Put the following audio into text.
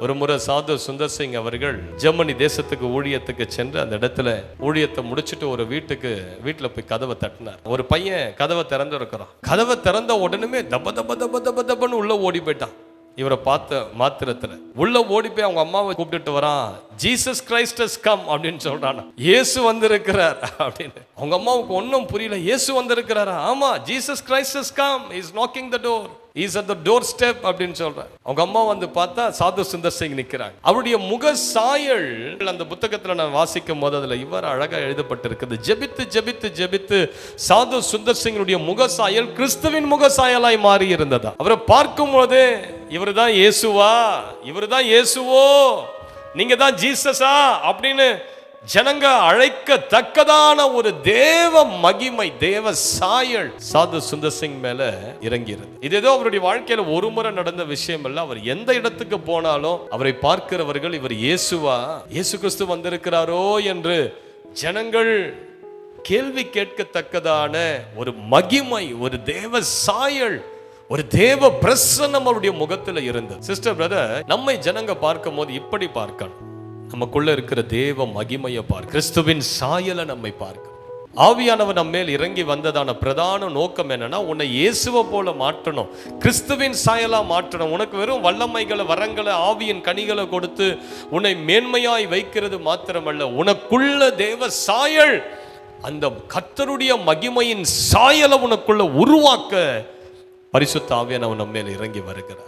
ஒரு முறை சாது சுந்தர் சிங் அவர்கள் ஜெர்மனி தேசத்துக்கு ஊழியத்துக்கு சென்று அந்த இடத்துல ஊழியத்தை முடிச்சுட்டு ஒரு வீட்டுல போய் கதவை தட்டினார். ஒரு பையன் கதவை திறந்து இருக்கிறான். கதவை திறந்த உடனே தப தப தப தப தபன்னு உள்ள ஓடி போயிட்டான். இவரை பார்த்த மாத்திரத்துல உள்ள ஓடி போய் அவங்க அம்மாவை கூப்பிட்டுட்டு வரான். ஜீசஸ் கிரைஸ்ட் ஹஸ் கம் அப்படின்னு சொல்றானா. இயேசு வந்திருக்கிறார் அப்படின்னு. அவங்க அம்மாவுக்கு ஒன்றும் புரியல. இயேசு வந்திருக்கிறாரா? ஆமா, Jesus Christ has come, he is knocking the door, he is at the doorstep அப்படின்னு சொல்றாங்க. அவங்க அம்மா வந்து பார்த்தா சாது சுந்தர் சிங் நிற்கிறாங்க. அவருடைய முக சாயல் அந்த புத்தகத்துல நான் வாசிக்கும் போது அதுல இவர் அழகா எழுதப்பட்டிருக்குது. ஜெபித்து ஜெபித்து ஜெபித்து சாது சுந்தர் சிங்குடைய முக சாயல் கிறிஸ்துவின் முக சாயலாய் மாறி இருந்ததா. அவரை பார்க்கும் போதே இவர் தான் இயேசுவா, இவர் தான் இயேசுவோ, நீங்க தான் ஜீசஸா அப்படின்னு ஜனங்க அழைக்கத்தக்கதான ஒரு தேவ மகிமை, தேவ சாயல் சாது சுந்தர் சிங் மேல இறங்கியிருது. இது ஏதோ அவருடைய வாழ்க்கையில ஒரு முறை நடந்த விஷயம் இல்ல. அவர் எந்த இடத்துக்கு போனாலும் அவரை பார்க்கிறவர்கள் இவர் இயேசுவா, இயேசு கிறிஸ்து வந்திருக்கிறாரோ என்று ஜனங்கள் கேள்வி கேட்கத்தக்கதான ஒரு மகிமை, ஒரு தேவ சாயல், ஒரு தேவ பிரசன்னம் அவருடைய முகத்துல இருந்தது. சிஸ்டர் பிரதர், நம்மை ஜனங்க பார்க்கும் போது இப்படி பார்க்கணும். நமக்குள்ள இருக்கிற தேவ மகிமையை பார்க்க, கிறிஸ்துவின் சாயலை நம்மை பார்க்க. ஆவியானவர் நம்ம மேல் இறங்கி வந்ததான பிரதான நோக்கம் என்னன்னா, உன்னை இயேசுவை போல மாற்றணும், கிறிஸ்துவின் சாயலா மாற்றணும். உனக்கு வெறும் வல்லமைகளை, வரங்களை, ஆவியின் கனிகளை கொடுத்து உன்னை மேன்மையாய் வைக்கிறது மாத்திரமல்ல, உனக்குள்ள தேவ சாயல், அந்த கர்த்தருடைய மகிமையின் சாயலை உனக்குள்ள உருவாக்க பரிசுத்த ஆவியானவர் நம்ம மேல் இறங்கி வருகிறார்.